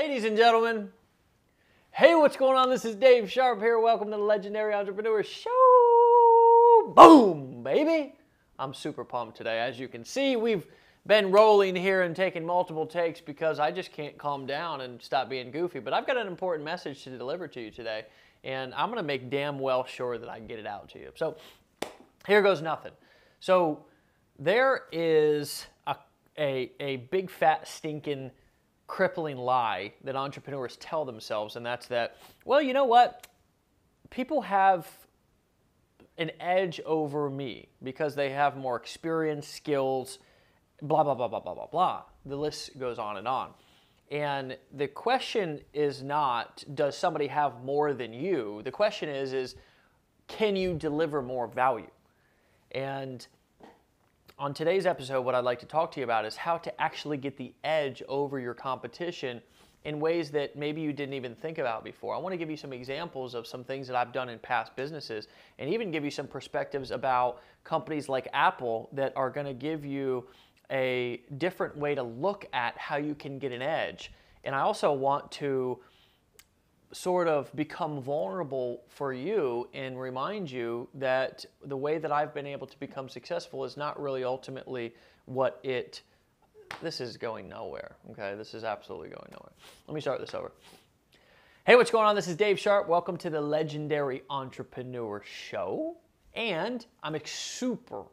Ladies and gentlemen, hey, what's going on? This is Dave Sharpe here. Welcome to the Legendary Entrepreneur Show. Boom, baby. I'm super pumped today. As you can see, we've been rolling here and taking multiple takes because I just can't calm down and stop being goofy. But I've got an important message to deliver to you today, and I'm going to make damn well sure that I get it out to you. So here goes nothing. So there is a big fat stinking crippling lie that entrepreneurs tell themselves, and that's that, well, you know what? People have an edge over me because they have more experience, skills, blah, blah, blah, blah, blah, blah, blah. The list goes on and on. And the question is not, does somebody have more than you? The question is can you deliver more value? And on today's episode, what I'd like to talk to you about is how to actually get the edge over your competition in ways that maybe you didn't even think about before. I want to give you some examples of some things that I've done in past businesses and even give you some perspectives about companies like Apple that are going to give you a different way to look at how you can get an edge. And I also want to sort of become vulnerable for you and remind you that the way that I've been able to become successful is not really ultimately what this is going nowhere, okay? This is absolutely going nowhere. Let me start this over. Hey, what's going on? This is Dave Sharpe. Welcome to the Legendary Entrepreneur Show. And I'm super.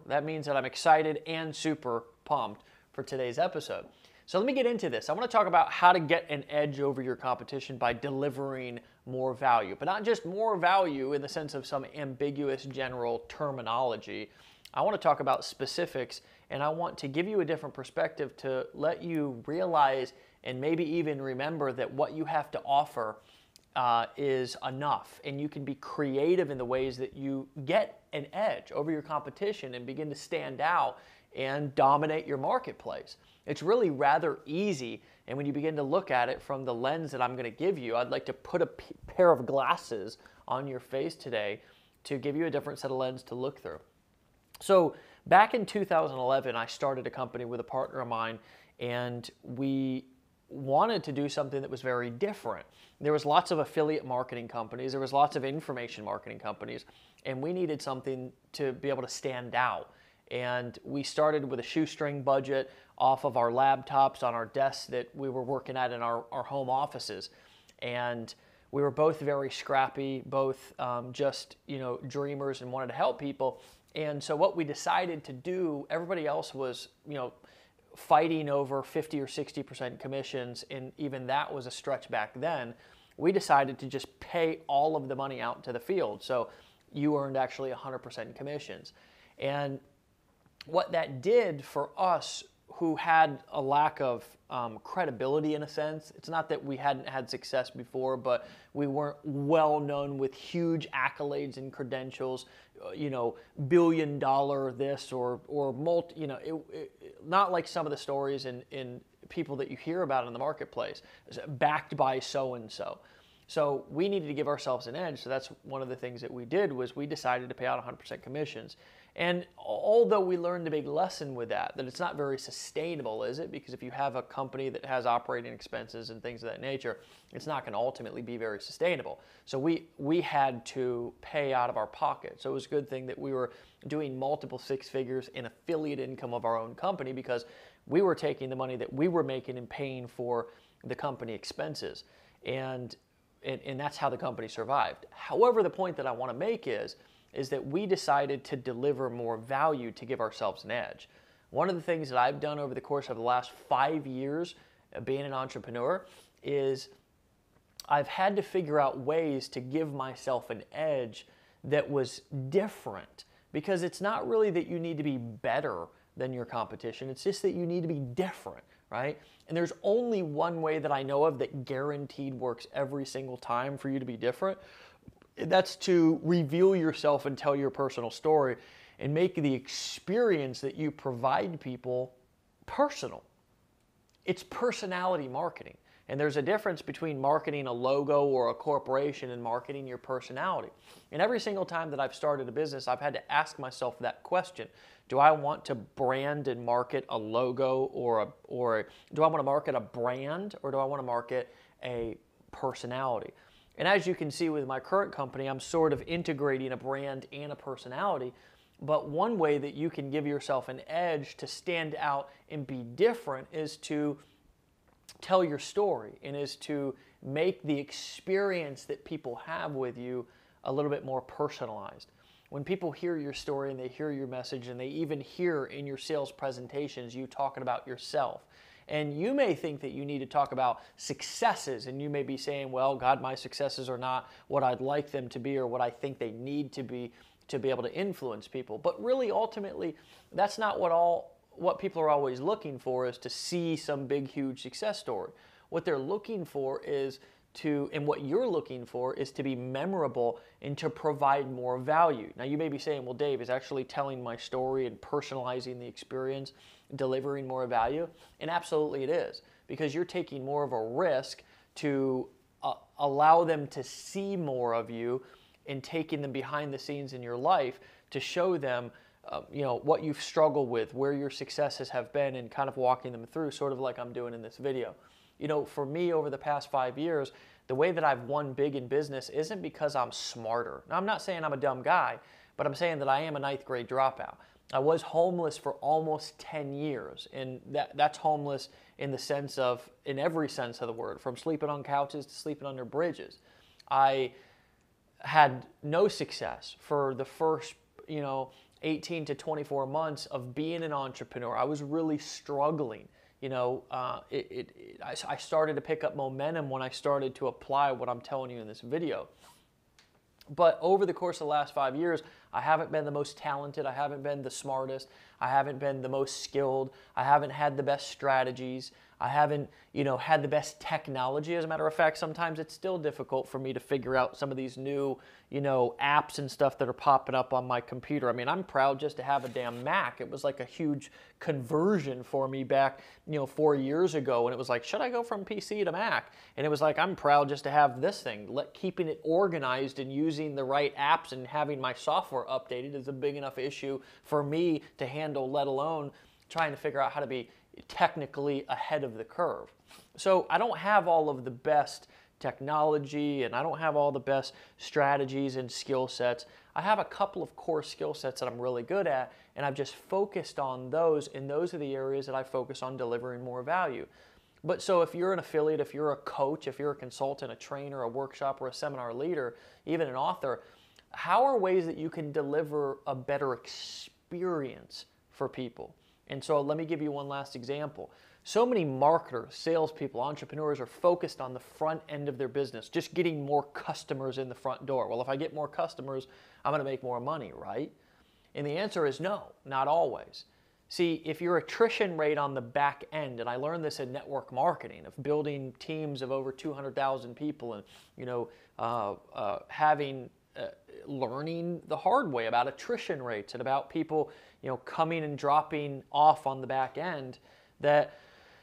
That means that I'm excited and super pumped for today's episode. So let me get into this. I want to talk about how to get an edge over your competition by delivering more value, but not just more value in the sense of some ambiguous general terminology. I want to talk about specifics, and I want to give you a different perspective to let you realize and maybe even remember that what you have to offer is enough, and you can be creative in the ways that you get an edge over your competition and begin to stand out and dominate your marketplace. It's really rather easy, and when you begin to look at it from the lens that I'm going to give you, I'd like to put a pair of glasses on your face today to give you a different set of lens to look through. So back in 2011, I started a company with a partner of mine, and we wanted to do something that was very different. There was lots of affiliate marketing companies, there was lots of information marketing companies, and we needed something to be able to stand out. And we started with a shoestring budget off of our laptops on our desks that we were working at in our home offices. And we were both very scrappy, both just, dreamers and wanted to help people. And so what we decided to do, everybody else was, fighting over 50 or 60% commissions, and even that was a stretch back then. We decided to just pay all of the money out to the field. So you earned actually 100% commissions. And what that did for us who had a lack of credibility in a sense, it's not that we hadn't had success before, but we weren't well known with huge accolades and credentials, $1 billion this or multi, not like some of the stories in people that you hear about in the marketplace, backed by so-and-so. So we needed to give ourselves an edge. So that's one of the things that we did was we decided to pay out 100% commissions. And although we learned a big lesson with that it's not very sustainable, is it? Because if you have a company that has operating expenses and things of that nature, it's not going to ultimately be very sustainable. So we had to pay out of our pocket. So it was a good thing that we were doing multiple six figures in affiliate income of our own company because we were taking the money that we were making and paying for the company expenses. And that's how the company survived. However, the point that I want to make is that we decided to deliver more value to give ourselves an edge. One of the things that I've done over the course of the last 5 years of being an entrepreneur is I've had to figure out ways to give myself an edge that was different, because it's not really that you need to be better than your competition, it's just that you need to be different, right? And there's only one way that I know of that guaranteed works every single time for you to be different. That's to reveal yourself and tell your personal story and make the experience that you provide people personal. It's personality marketing. And there's a difference between marketing a logo or a corporation and marketing your personality. And every single time that I've started a business, I've had to ask myself that question. Do I want to brand and market a logo, or do I want to market a brand, or do I want to market a personality? And as you can see with my current company, I'm sort of integrating a brand and a personality. But one way that you can give yourself an edge to stand out and be different is to tell your story, and is to make the experience that people have with you a little bit more personalized. When people hear your story and they hear your message, and they even hear in your sales presentations you talking about yourself, and you may think that you need to talk about successes, and you may be saying, well, God, my successes are not what I'd like them to be or what I think they need to be able to influence people. But really, ultimately, that's not what people are always looking for, is to see some big, huge success story. What they're looking for is and what you're looking for is to be memorable and to provide more value. Now, you may be saying, well, Dave, is actually telling my story and personalizing the experience delivering more value? And absolutely it is, because you're taking more of a risk to allow them to see more of you, and taking them behind the scenes in your life to show them what you've struggled with, where your successes have been, and kind of walking them through, sort of like I'm doing in this video. For me, over the past 5 years, the way that I've won big in business isn't because I'm smarter. Now, I'm not saying I'm a dumb guy, but I'm saying that I am a 9th grade dropout. I was homeless for almost 10 years, and that's homeless in every sense of the word, from sleeping on couches to sleeping under bridges. I had no success for the first, 18 to 24 months of being an entrepreneur. I was really struggling. I started to pick up momentum when I started to apply what I'm telling you in this video. But over the course of the last 5 years, I haven't been the most talented. I haven't been the smartest. I haven't been the most skilled. I haven't had the best strategies. I haven't, had the best technology. As a matter of fact, sometimes it's still difficult for me to figure out some of these new, apps and stuff that are popping up on my computer. I mean, I'm proud just to have a damn Mac. It was like a huge conversion for me back, 4 years ago. And it was like, should I go from PC to Mac? And it was like, I'm proud just to have this thing. Keeping it organized and using the right apps and having my software updated is a big enough issue for me to handle, let alone trying to figure out how to be technically ahead of the curve. So I don't have all of the best technology, and I don't have all the best strategies and skill sets. I have a couple of core skill sets that I'm really good at, and I've just focused on those, and those are the areas that I focus on delivering more value. But so if you're an affiliate, if you're a coach, if you're a consultant, a trainer, a workshop, or a seminar leader, even an author, how are ways that you can deliver a better experience for people? And so let me give you one last example. So many marketers, salespeople, entrepreneurs are focused on the front end of their business, just getting more customers in the front door. Well, if I get more customers, I'm going to make more money, right? And the answer is no, not always. See, if your attrition rate on the back end, and I learned this in network marketing, of building teams of over 200,000 people, and learning the hard way about attrition rates and about people, coming and dropping off on the back end, that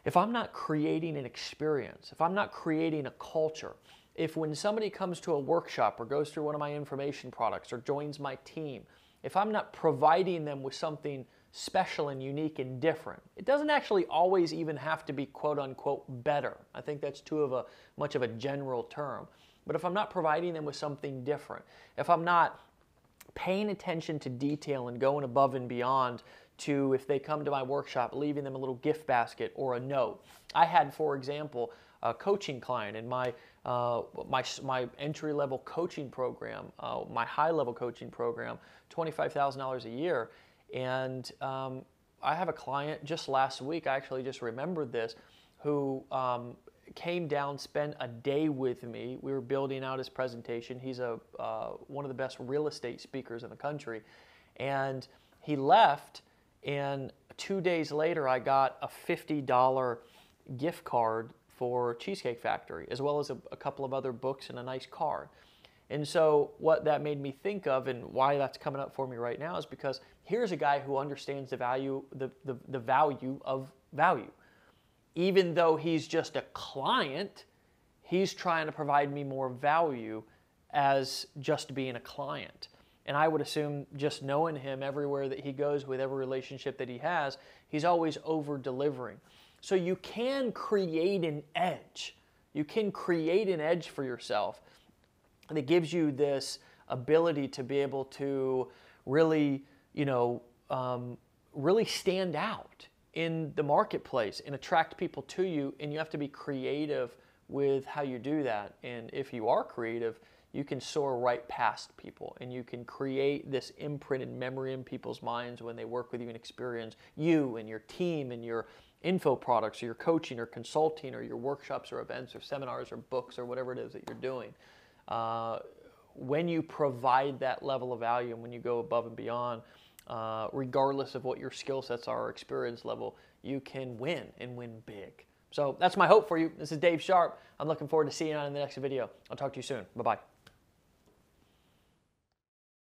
if I'm not creating an experience, if I'm not creating a culture, if when somebody comes to a workshop or goes through one of my information products or joins my team, if I'm not providing them with something special and unique and different, it doesn't actually always even have to be quote unquote better. I think that's much of a general term. But if I'm not providing them with something different, if I'm not paying attention to detail and going above and beyond to, if they come to my workshop, leaving them a little gift basket or a note. I had, for example, a coaching client in my entry-level coaching program, my high-level coaching program, $25,000 a year. And I have a client just last week, I actually just remembered this, who came down, spent a day with me. We were building out his presentation. He's one of the best real estate speakers in the country. And he left, and 2 days later, I got a $50 gift card for Cheesecake Factory, as well as a couple of other books and a nice car. And so what that made me think of, and why that's coming up for me right now, is because here's a guy who understands the value of value. even though he's just a client, he's trying to provide me more value as just being a client. And I would assume, just knowing him, everywhere that he goes with every relationship that he has, he's always over-delivering. So you can create an edge. You can create an edge for yourself that gives you this ability to be able to really, really stand out in the marketplace and attract people to you. And you have to be creative with how you do that. And if you are creative, you can soar right past people, and you can create this imprinted memory in people's minds when they work with you and experience you and your team and your info products or your coaching or consulting or your workshops or events or seminars or books or whatever it is that you're doing. When you provide that level of value and when you go above and beyond, regardless of what your skill sets are or experience level, you can win and win big. So that's my hope for you. This is Dave Sharpe. I'm looking forward to seeing you on in the next video. I'll talk to you soon. Bye-bye.